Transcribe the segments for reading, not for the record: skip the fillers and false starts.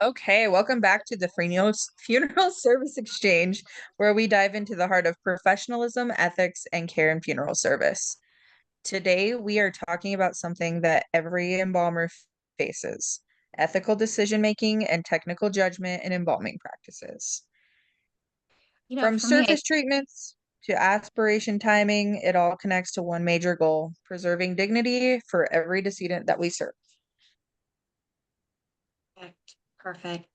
Okay, welcome back to the Funeral Service Exchange, where we dive into the heart of professionalism, ethics, and care in funeral service. Today, we are talking about something that every embalmer faces: ethical decision making and technical judgment in embalming practices. From For me, surface treatments to aspiration timing, it all connects to one major goal: preserving dignity for every decedent that we serve. perfect.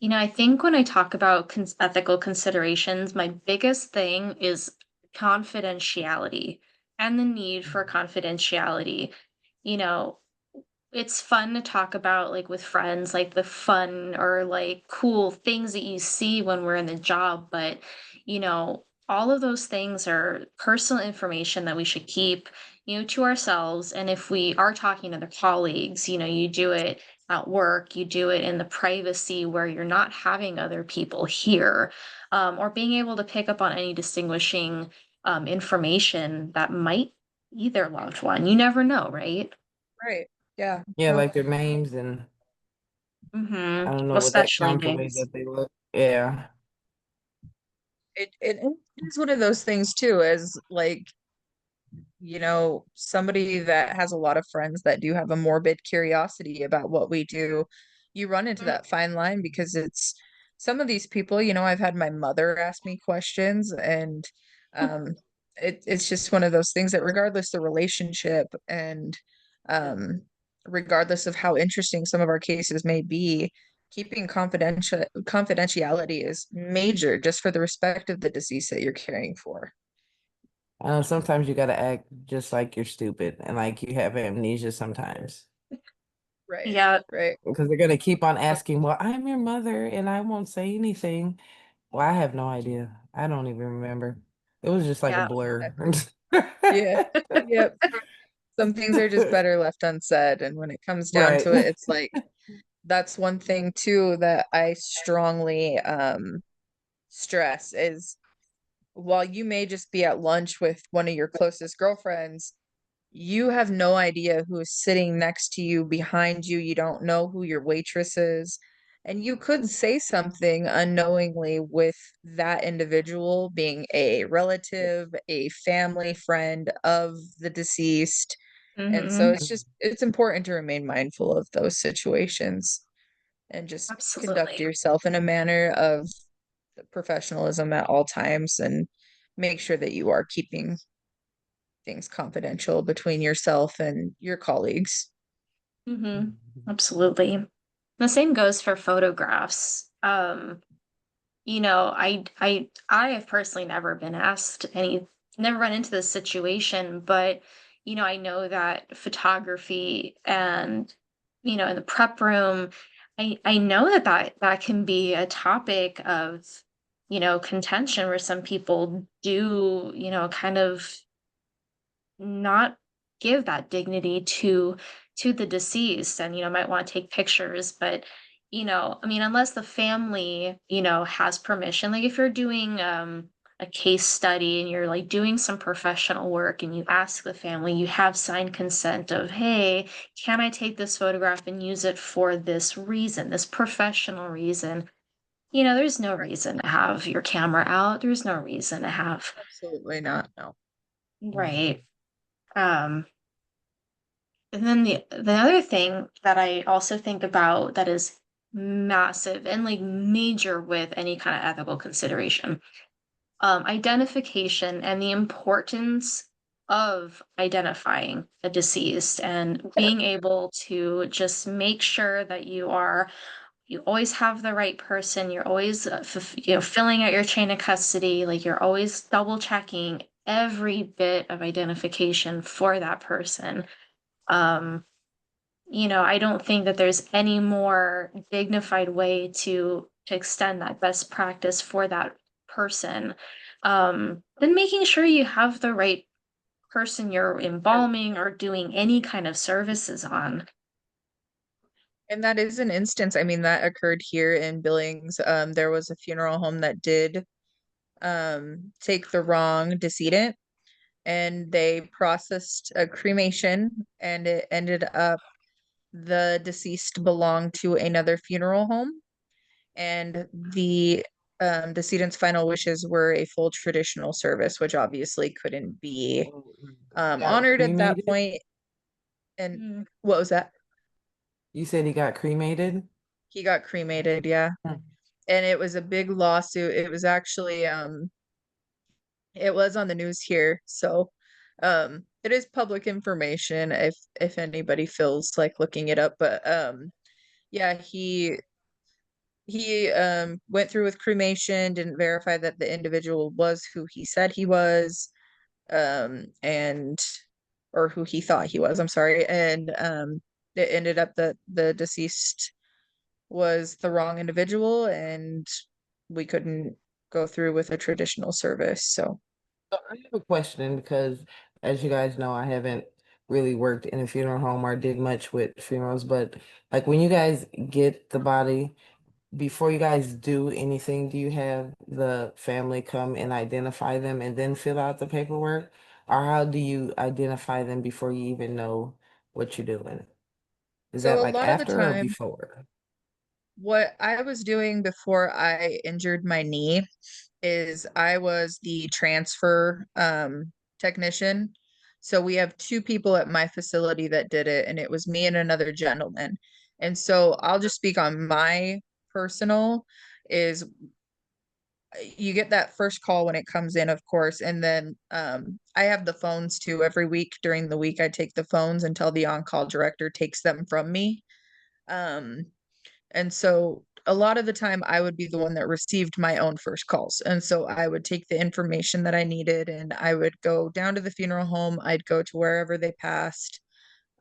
I think when I talk about ethical considerations, my biggest thing is confidentiality and the need for confidentiality. You know, it's fun to talk about like with friends, like the fun or like cool things that you see when we're in the job, but all of those things are personal information that we should keep, to ourselves. And if we are talking to other colleagues, you do it at work, you do it in the privacy where you're not having other people hear, or being able to pick up on any distinguishing information that might be their loved one. You never know, right? Right. Yeah. Yeah, No, like their names and I Mhm. don't know what that Especially counts the way names. that they look. Yeah. it is one of those things too, as like, somebody that has a lot of friends that do have a morbid curiosity about what we do. You run into Mhm. that fine line because it's some of these people, I've had my mother ask me questions, and um it's just one of those things that regardless the relationship and um regardless of how interesting some of our cases may be, keeping confidentiality is major just for the respect of the deceased that you're caring for. Sometimes you gotta act just like you're stupid and like you have amnesia sometimes. Right. Yeah, Right. Because they're gonna keep on asking, well, I'm your mother and I won't say anything. Well, I have no idea. I don't even remember. It was just like a yeah. blur. Yeah. Yep. Some things are just better left unsaid. And when it comes down Right. to it, it's like that's one thing too that I strongly stress is, while you may just be at lunch with one of your closest girlfriends, you have no idea who is sitting next to you, behind you. You don't know who your waitress is. And you could say something unknowingly with that individual being a relative, a family friend of the deceased. And so Mhm. it's important to remain mindful of those situations and just conduct Absolutely. yourself in a manner of professionalism at all times, and make sure that you are keeping things confidential between yourself and your colleagues. Mhm. Absolutely. The same goes for photographs. I have personally never been asked never run into this situation, but I know that photography and in the prep room, I know that can be a topic of contention where some people do kind of not give that dignity to the deceased, and might want to take pictures, but I mean, unless the family has permission, like if you're doing a case study and you're like doing some professional work and you ask the family, you have signed consent of, hey, can I take this photograph and use it for this reason, this professional reason. There's no Right. reason to have your camera out, there's no reason to have. Absolutely not. No. Right. um And then the other thing that I also think about that is massive and like major with any kind of ethical consideration, identification and the importance of identifying a deceased and being able to just make sure that you always have the right person. You're always filling out your chain of custody. Like you're always double checking every bit of identification for that person. Um, I don't think that there's any more dignified way to extend that best practice for that person, than making sure you have the right person you're embalming or doing any kind of services on. And that is an instance, I mean, that occurred here in Billings. There was a funeral home that did take the wrong decedent, and they processed a cremation, and it ended up the deceased belonged to another funeral home, and the decedent's final wishes were a full traditional service, which obviously couldn't be Oh, got honored at that cremated? point. And Mm. what was that? You said he got cremated? He got cremated, yeah. Hmm. And it was a big lawsuit. It was actually it was on the news here. So it is public information if anybody feels like looking it up. But yeah, he went through with cremation, didn't verify that the individual was who he said he was, and or who he thought he was, I'm sorry. And it ended up that the deceased was the wrong individual, and we couldn't go through with a traditional service. So So I have a question because, as you guys know, I haven't really worked in a funeral home or did much with funerals. But like when you guys get the body, before you guys do anything, do you have the family come and identify them and then fill out the paperwork? Or how do you identify them before you even know what you're doing? Is that so a like lot of the after or time, before? what I was doing before I injured my knee is I was the transfer technician. So we have two people at my facility that did it, and it was me and another gentleman. And so I'll just speak on my personal is you get that first call when it comes in, of course, and then I have the phones too. Every week during the week I take the phones until the on-call director takes them from me. Um and so a lot of the time I would be the one that received my own first calls. And so I would take the information that I needed and I would go down to the funeral home. I'd go to wherever they passed.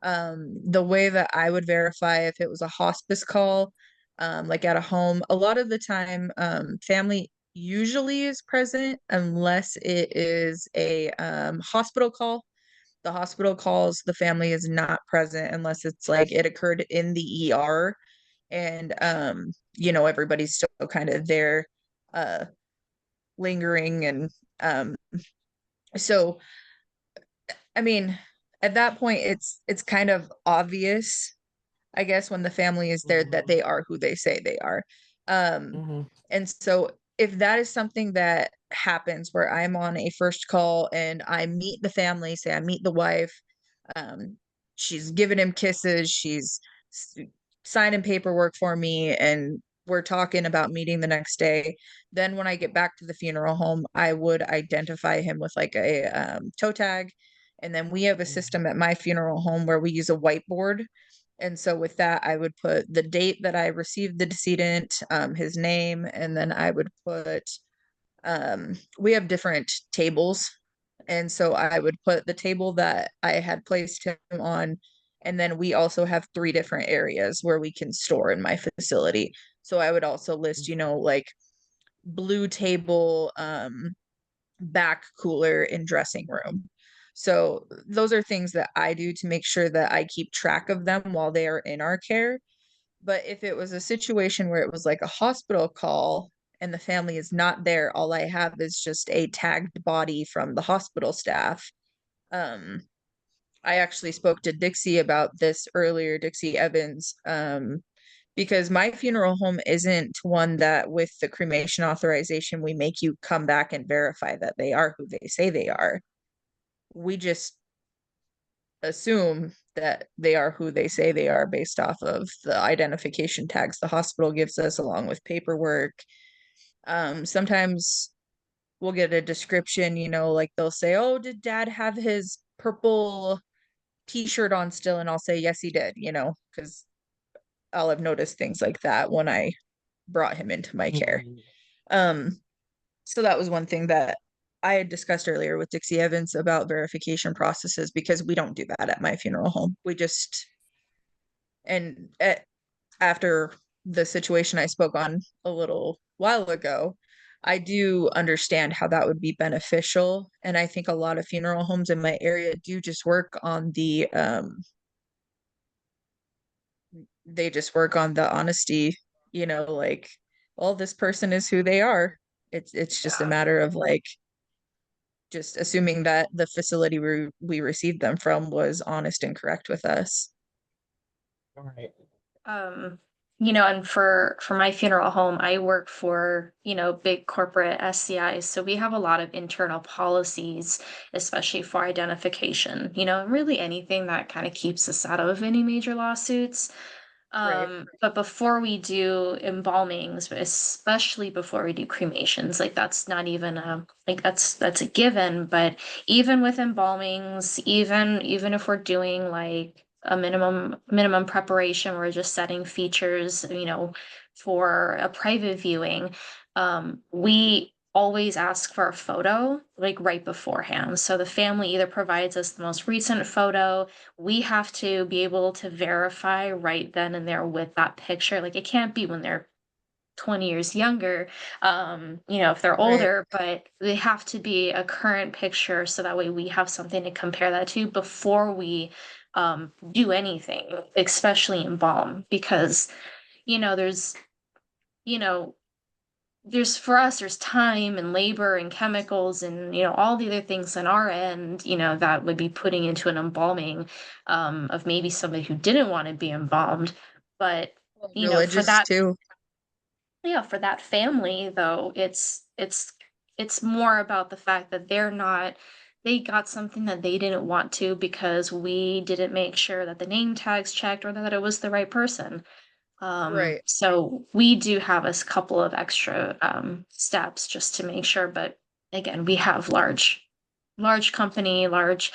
The way that I would verify if it was a hospice call, like at a home, a lot of the time, family usually is present unless it is a hospital call. The hospital calls, the family is not present unless it's like it occurred in the ER, and everybody's still kind of there uh lingering. And um so I mean, at that point it's kind of obvious, I guess, when the family is there that Hmm. they are who they say they are. Um, Hmm. and so if that is something that happens where I'm on a first call and I meet the family, say I meet the wife, um, she's giving him kisses, she's s- signing paperwork for me, and we're talking about meeting the next day. Then when I get back to the funeral home, I would identify him with like a toe tag. And then we have a system at my funeral home where we use a whiteboard, and so with that, I would put the date that I received the decedent, his name, and then I would put, we have different tables. And so I would put the table that I had placed him on. And then we also have three different areas where we can store in my facility. So I would also list, like blue table, back cooler in dressing room. So those are things that I do to make sure that I keep track of them while they are in our care. But if it was a situation where it was like a hospital call and the family is not there, all I have is just a tagged body from the hospital staff. Um, I actually spoke to Dixie about this earlier, Dixie Evans, because my funeral home isn't one that, with the cremation authorization, we make you come back and verify that they are who they say they are. We just assume that they are who they say they are based off of the identification tags the hospital gives us along with paperwork. Sometimes we'll get a description, like they'll say, "Oh, did dad have his purple t-shirt on still?" And I'll say, "Yes, he did," because I'll have noticed things like that when I brought him into my care. Hmm. Um, so that was one thing that I had discussed earlier with Dixie Evans about verification processes, because we don't do that at my funeral home. We just, and after the situation I spoke on a little while ago, I do understand how that would be beneficial. And I think a lot of funeral homes in my area do just work on they just work on the honesty, like, well, this person is who they are. It's just a Yeah. matter of like just assuming that the facility we received them from was honest and correct with us. All right. Um, and for my funeral home, I work for, big corporate SCIs, so we have a lot of internal policies, especially for identification, and really anything that kind of keeps us out of any major lawsuits. Right. But before we do embalmings, especially before we do cremations, like that's not even like that's a given. But even with embalmings, even if we're doing like a minimum preparation, we're just setting features, for a private viewing, we always ask for a photo like right beforehand. So the family either provides us the most recent photo, we have to be able to verify right then and there with that picture. Like it can't be when they're 20 years younger, if they're Right. older, but they have to be a current picture so that way we have something to compare that to before we do anything, especially embalm, because you know there's you know there's for us there's time and labor and chemicals and all the other things on our end, that would be putting into an embalming, of maybe somebody who didn't want to be embalmed, but for Religious that, too. yeah, for that family though, it's more about the fact that they got something that they didn't want to because we didn't make sure that the name tags checked or that it was the right person. Right. So we do have couple of extra steps just to make sure, but again, we have large company, large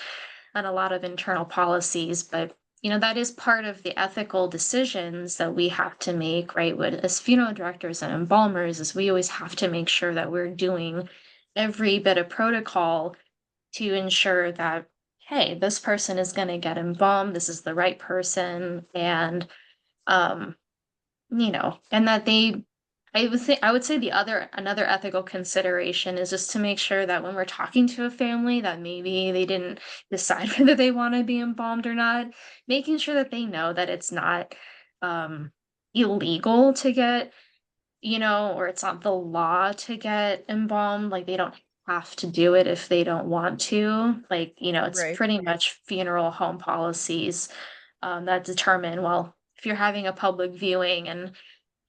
and a lot of internal policies, but that is part of the ethical decisions that we have to make, right? With as funeral directors and embalmers, is we always have to make sure that we're doing every bit of protocol to ensure that, hey, this person is going to get embalmed, this is the right person, and um and that I would say another ethical consideration is just to make sure that when we're talking to a family that maybe they didn't decide whether they want to be embalmed or not, making sure that they know that it's not um illegal to get, or it's not the law to get embalmed, like they don't have to do it if they don't want to. Like, it's Right. pretty much funeral home policies that determine, well, if you're having a public viewing and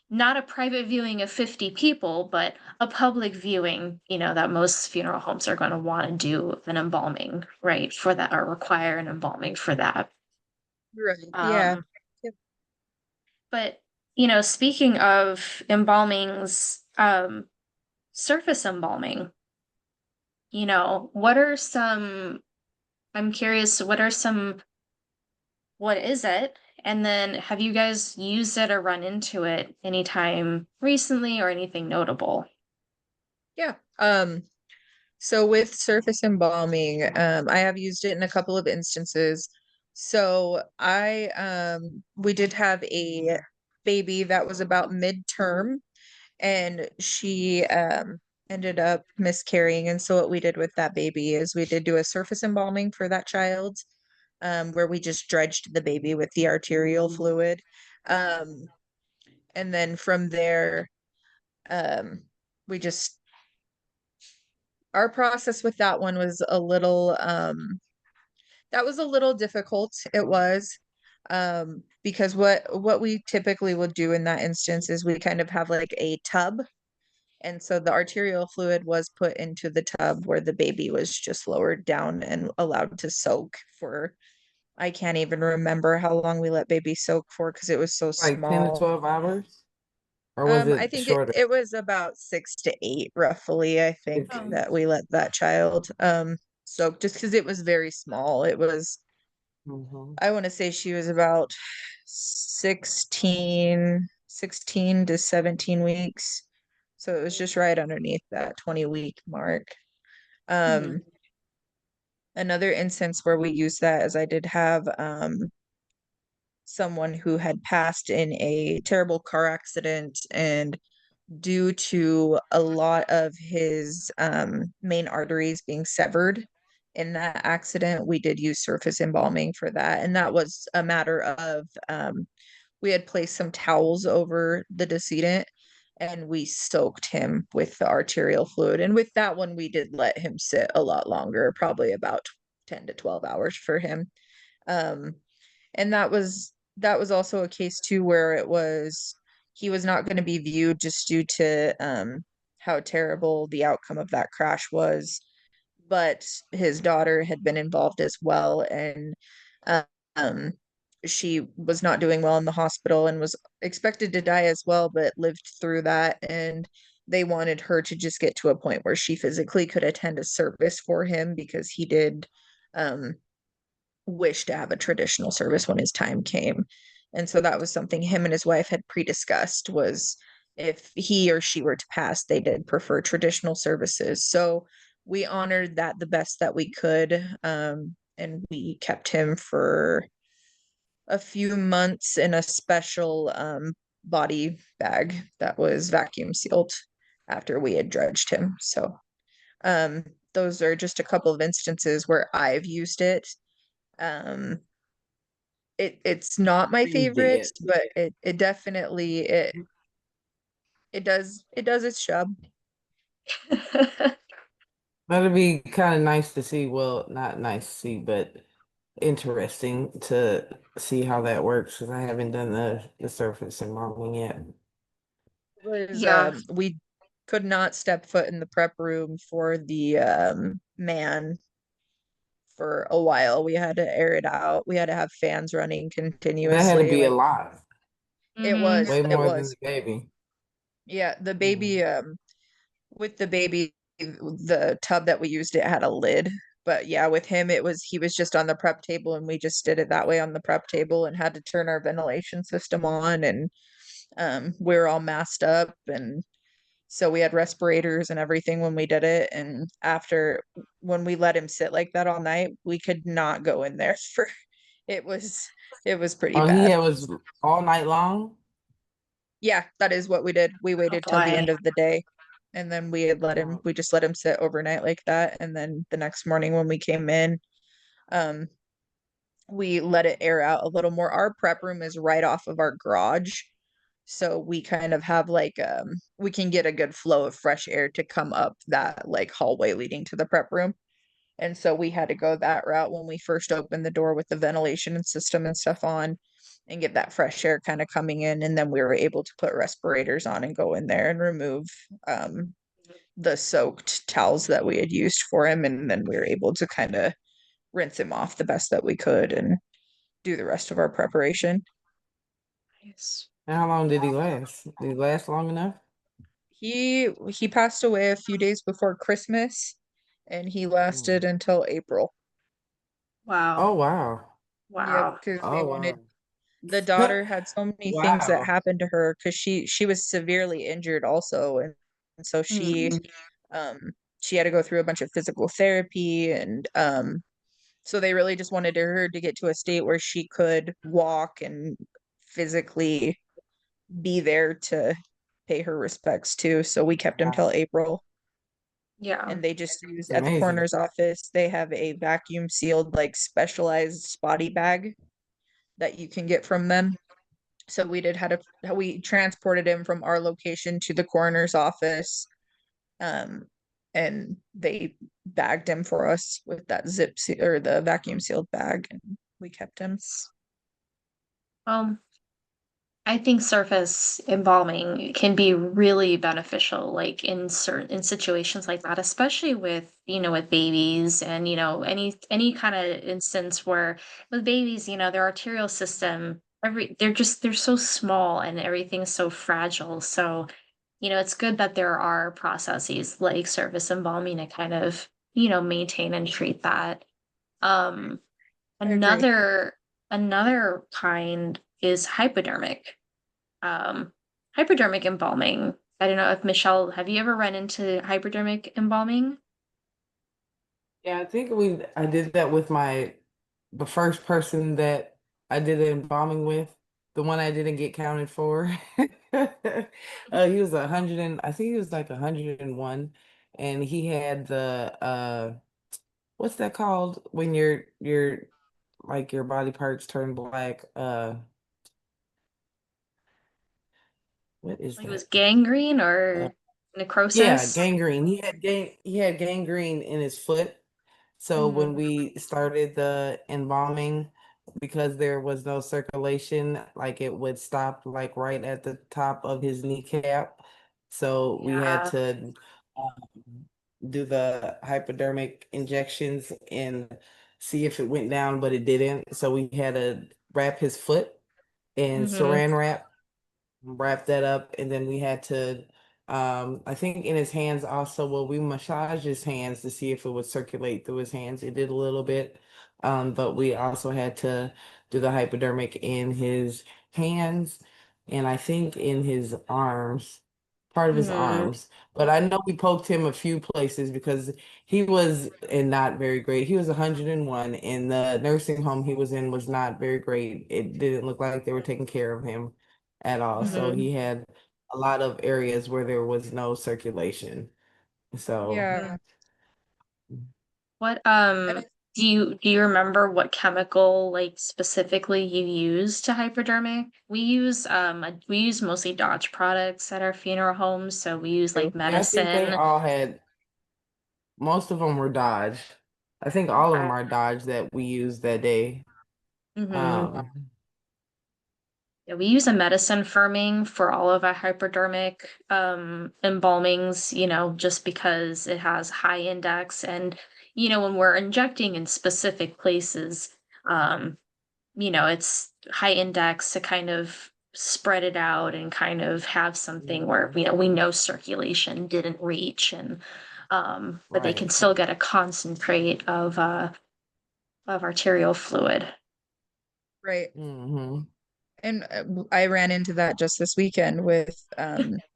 not a private viewing of 50 people, but a public viewing, that most funeral homes are going to want to do an embalming, right? For that, or require an embalming for that. Right. Yeah. Um, but, speaking of embalmings, surface embalming, what are some, I'm curious, what is it? And then have you guys used it or run into it anytime recently or anything notable? Yeah. So with surface embalming, I have used it in a couple of instances. So we did have a baby that was about midterm, and she ended up miscarrying. And so what we did with that baby is we did do a surface embalming for that child, where we just dredged the baby with the arterial fluid. Um, and then from there, um, we just our process with that one was a little that was a little difficult. It was, because what we typically would do in that instance is we kind of have like a tub, and so the arterial fluid was put into the tub where the baby was just lowered down and allowed to soak for, I can't even remember how long we let baby soak for because it was so Like 10 to small. 12 hours? Or was I it think shorter? it was about 6 to 8, roughly, I think, It's, Oh, that we let that child soak just because it was very small. It was, mhm. I want to say she was about 16 to 17 weeks. So it was just right underneath that 20-week mark. mhm, Um, Another instance where we used that is I did have someone who had passed in a terrible car accident, and due to a lot of his main arteries being severed in that accident, we did use surface embalming for that. And that was a matter of we had placed some towels over the decedent and we soaked him with the arterial fluid. And with that one, we did let him sit a lot longer, probably about 10 to 12 hours for him. Um, and that was that was also a case too where he was not going to be viewed just due to how terrible the outcome of that crash was, but his daughter had been involved as well, and um she was not doing well in the hospital and was expected to die as well, but lived through that, and they wanted her to just get to a point where she physically could attend a service for him because he did um wish to have a traditional service when his time came. And so that was something him and his wife had pre-discussed, was if he or she were to pass, they did prefer traditional services. So we honored that the best that we could. And we kept him for a few months in a special body bag that was vacuum sealed after we had dredged him. So um, those are just a couple of instances where I've used it. Um, it's not my You favorite, did. but it definitely it does its job. That'd be kind of nice to see. Well, not nice to see, but interesting to see how that works because I haven't done the surface embalming yet. It was Yeah. we could not step foot in the prep room for the man for a while. We had to air it out. We had to have fans running That had to continuously. be a Like lot, it Hmm. was, way it more than was. the baby. Yeah, the Mm. baby with the baby, the tub that we used, it had a lid. But yeah, with him, he was just on the prep table, and we just did it that way on the prep table and had to turn our ventilation system on, and we were all masked up, and so we had respirators and everything when we did it. And after, when we let him sit like that all night, we could not go in there for it was it was pretty Oh, bad. was all night long. Yeah, that is what we did. We Oh waited till the boy. end of the day, and then Oh, we just let him sit overnight like that. And then the next morning when we came in, um, we let it air out a little more. Our prep room is right off of our garage. So we kind of have like we can get a good flow of fresh air to come up that like hallway leading to the prep room. And so we had to go that route when we first opened the door with the ventilation and system and stuff on and get that fresh air kind of coming in. And then we were able to put respirators on and go in there and remove the soaked towels that we had used for him. And then we were able to kind of rinse him off the best that we could and do the rest of our preparation. Nice. and how long did he last? Did he last long enough? He passed away a few days before Christmas, and he lasted Mm. until April. Wow. Oh wow! Yep, Wow. because they Oh wanted, wow! the daughter had so many things that Wow! happened to her because she was severely injured also, and so Mm. um she had to go through a bunch of physical therapy, and so they really just wanted her to get to a state where she could walk and physically be there to pay her respects too. So we kept him till Wow! April, Yeah. and they just used, at the Amazing. coroner's office, they have a vacuum sealed like specialized spotty bag that you can get from them. So we transported him from our location to the coroner's office, um, and they bagged him for us with that or the vacuum sealed bag, and we kept him. Um, I think surface embalming can be really beneficial, like in situations like that, especially with, with babies and, any kind of instance where with babies, their arterial system, they're so small and everything's so fragile. So, it's good that there are processes like surface embalming to kind of, maintain and treat that. Um, I agree. another another kind is um, hypodermic embalming. I don't know if Michelle, have you ever run into hypodermic embalming? Yeah, I think I did that with the first person that I did the embalming with, the one I didn't get counted for. He was 100 and I think he was like 101, and he had the what's that called when your like your body parts turn black? What is Like it was that? gangrene Uh, or yeah, necrosis? gangrene. He had gangrene in his foot. So when Mm, we started the embalming, because there was no circulation, like it would stop like right at the top of his kneecap. So we had Yeah. to do the hypodermic injections and see if it went down, but it didn't. So we had to wrap his foot in Mm-hmm. saran wrap that up, and then we had to I think in his hands also, well, we massaged his hands to see if it would circulate through his hands. It did a little bit. But we also had to do the hypodermic in his hands and I think in his arms, part of his Mm-hmm. arms. But I know we poked him a few places because he was in not very great. He was 101, and the nursing home he was in was not very great. It didn't look like they were taking care of him at all. So Mm-hmm. he had a lot of areas where there was no circulation. So Yeah. What And I, do you remember what chemical like specifically you use to hypodermic? We use mostly Dodge products at our funeral homes, so we use like yeah, I think they medicine. all had, most of them were Dodge. I think all of them Okay. are Dodge that we used that day. Mm-hmm. Um, Yeah, we use a medicine firming for all of our hypodermic embalmings, just because it has high index and when we're injecting in specific places, um, it's high index to kind of spread it out and kind of have something where, we know circulation didn't reach and but they can right. still get a concentrate of arterial fluid. right. Hmm. And I ran into that just this weekend with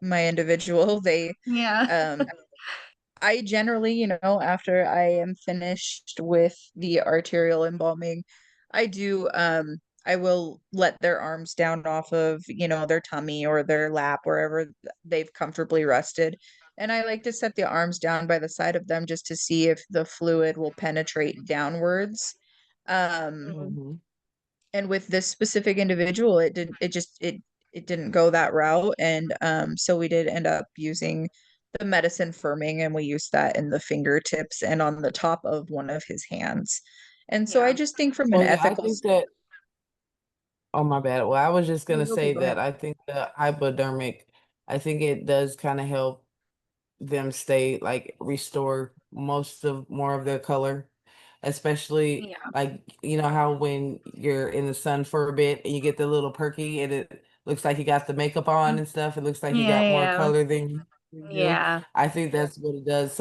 my individual. They Yeah. um I generally, after I am finished with the arterial embalming, I will let their arms down off of, their tummy or their lap, wherever they've comfortably rested. And I like to set the arms down by the side of them just to see if the fluid will penetrate downwards. Um, Mhm. Hmm. and with this specific individual, it didn't go that route. And so we did end up using the medicine firming, and we used that in the fingertips and on the top of one of his hands. And so I Yeah. just think from an Well, yeah, I ethical think that, oh my bad. Well, I was just no, gonna you're okay, say go that ahead. I think the hypodermic, I think it does kind of help them stay like restore more of their color, especially Yeah. like you know how when you're in the sun for a bit and you get the little perky and it looks like you got the makeup on Mm. and stuff, it looks like you Yeah, got more yeah. color than you do. Yeah. I think that's what it does.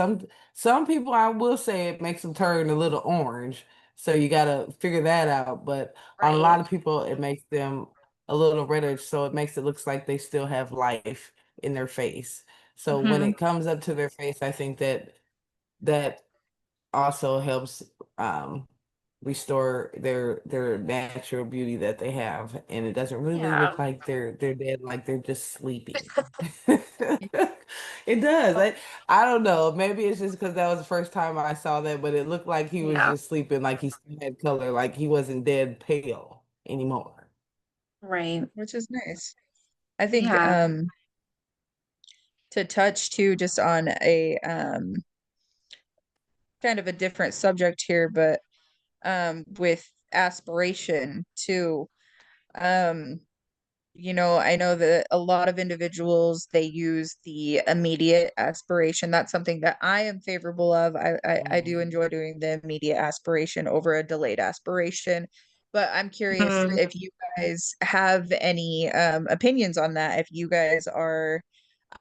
Some people, I will say, it makes them turn a little orange, so you got to figure that out. But on a lot Right. of people it makes them a little reddish, so it makes it looks like they still have life in their face. So when Hmm. it comes up to their face, I think that that also helps um, restore their natural beauty that they have, and it doesn't really Yeah. look like they're dead, like they're just sleeping. It does. I don't know. Maybe it's just because that was the first time I saw that, but it looked like he was Yeah. just sleeping, like he still had color, like he wasn't dead pale anymore. Right. Which is nice. I think Yeah. to touch too just on a kind of a different subject here, but with aspiration too. Um I know that a lot of individuals they use the immediate aspiration. That's something that I am favorable of. I do Mhm. enjoy doing the immediate aspiration over a delayed aspiration. But I'm curious Mhm. if you guys have any opinions on that. If you guys are,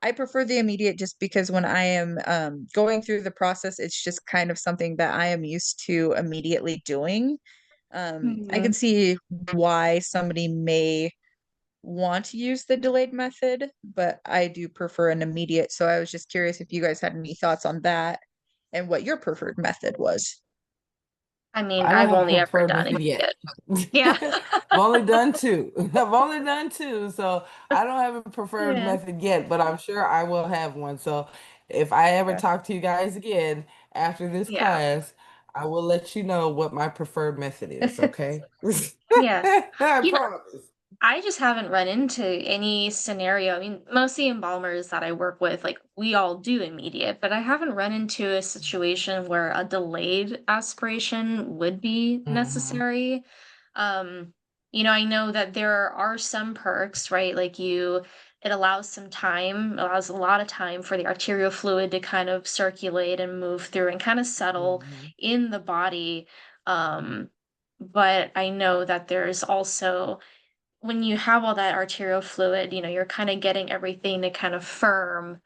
I prefer the immediate just because when I am going through the process, it's just kind of something that I am used to immediately doing. I can Mhm. see why somebody may want to use the delayed method, but I do prefer an immediate. So I was just curious if you guys had any thoughts on that and what your preferred method was. I mean, I don't I've have a only ever preferred done method yet. immediate. Yeah. I've only done two. I've only done two, so I don't have a preferred Yeah. method yet, but I'm sure I will have one. So if I ever Yeah. talk to you guys again after this Yeah. class, I will let you know what my preferred method is, okay? Yeah. I You know, promise. I just haven't run into any scenario. I mean, most of the embalmers that I work with, like we all do immediate, but I haven't run into a situation where a delayed aspiration would be Hmm. necessary. You know, I know that there are some perks, right? Like it allows some time, allows a lot of time for the arterial fluid to kind of circulate and move through and kind of settle Mhm. in the body. Um, but I know that there's also, when you have all that arterial fluid, you know, you're kind of getting everything to kind of firm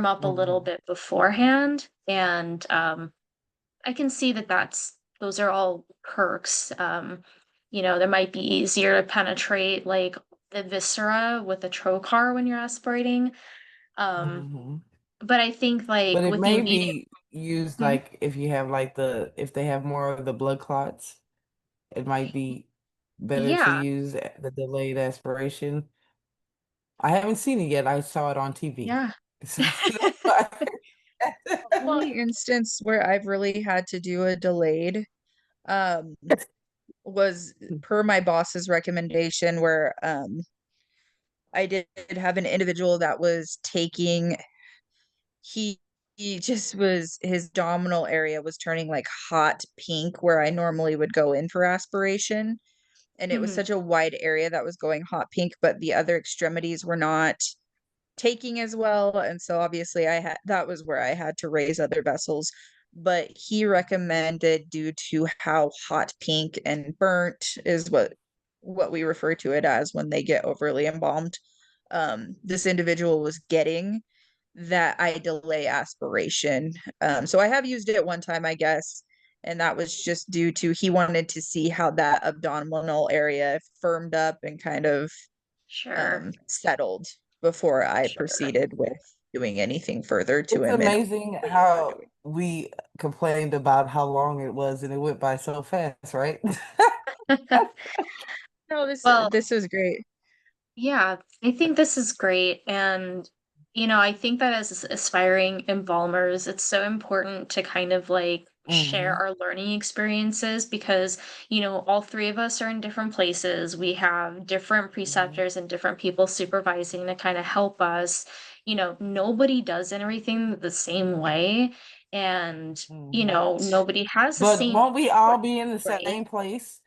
up a little Mhm. bit beforehand. And I can see that those are all perks. You know, that might be easier to penetrate like the viscera with a trocar when you're aspirating. Um, Mhm. but I think But like it with the may immediate. be used Mhm. like if you have like if they have more of the blood clots, it might be better to Yeah, use the delayed aspiration. I haven't seen it yet. I saw it on TV. yeah. So that's why. Well, Only instance where I've really had to do a delayed um was per my boss's recommendation where I did have an individual that was taking he he just was his abdominal area was turning like hot pink where I normally would go in for aspiration, and it was mhm, such a wide area that was going hot pink, but the other extremities were not taking as well, and so obviously I had that was where I had to raise other vessels. But he recommended, due to how hot pink and burnt is what we refer to it as when they get overly embalmed, this individual was getting, that I delay aspiration. So I have used it one time, I guess, and that was just due to he wanted to see how that abdominal area firmed up and kind of sure, settled before I sure. proceeded with doing anything further to It's him. And amazing how we complained about how long it was and it went by so fast, right? no, Well, this is great. yeah, I think this is great. And, you know, I think that as aspiring embalmers, it's so important to kind of like share Mhm. our learning experiences because, you know, all three of us are in different places. We have different Mhm. preceptors and different people supervising to kind of help us. You know, nobody does everything the same way. And, you Mhm. know, nobody has the But same, won't we all be in the right? same place?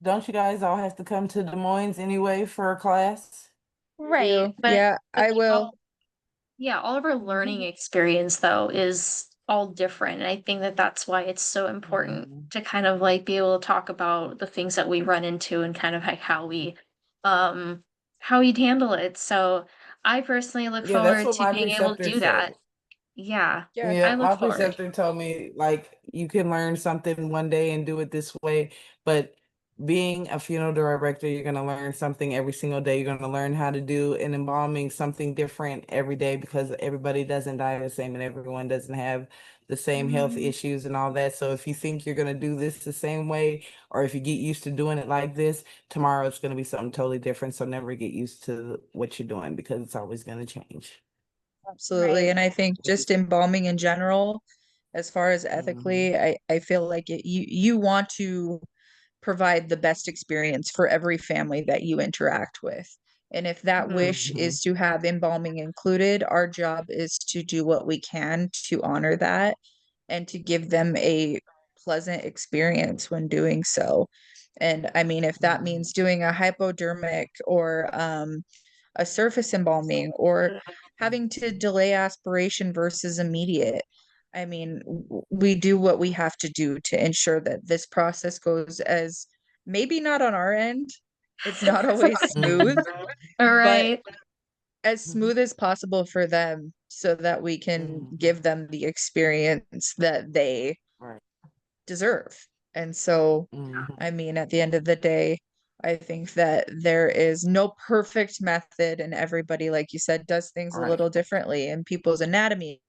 Don't you guys all have to come to Des Moines anyway for a class? Right. Do yeah, But I will. yeah, all of our learning experience though is all different. And I think that that's why it's so important Mhm. to kind of like be able to talk about the things that we run into and kind of like um how we'd handle it. So I personally look Yeah, that's forward what to my being able to preceptor do that. said. Yeah, Yeah, I Yeah, look my forward. preceptor told me like you can learn something one day and do it this way, but being a funeral director, you're gonna learn something every single day. You're gonna learn how to do an embalming something different every day because everybody doesn't die the same and everyone doesn't have the same health Mhm. issues and all that. So if you think you're gonna do this the same way, or if you get used to doing it like this, tomorrow it's gonna be something totally different. So never get used to what you're doing because it's always gonna change. absolutely. Right. And I think just embalming in general, as far as Mhm. ethically, I feel like you want to provide the best experience for every family that you interact with. And if that Mhm. wish Mhm. is to have embalming included, our job is to do what we can to honor that and to give them a pleasant experience when doing so. And I mean, if that Mhm. means doing a hypodermic or a surface embalming or having to delay aspiration versus immediate, I mean, we do what we have to do to ensure that this process goes as, maybe not on our end, it's not always smooth, Mhm. All but right. as Mhm. smooth as possible for them so that we can Mhm. give them the experience that they Right. deserve. And so, Mhm. I mean, at the end of the day, I think that there is no perfect method, and everybody, like you said, does things a Right. little differently, and people's anatomy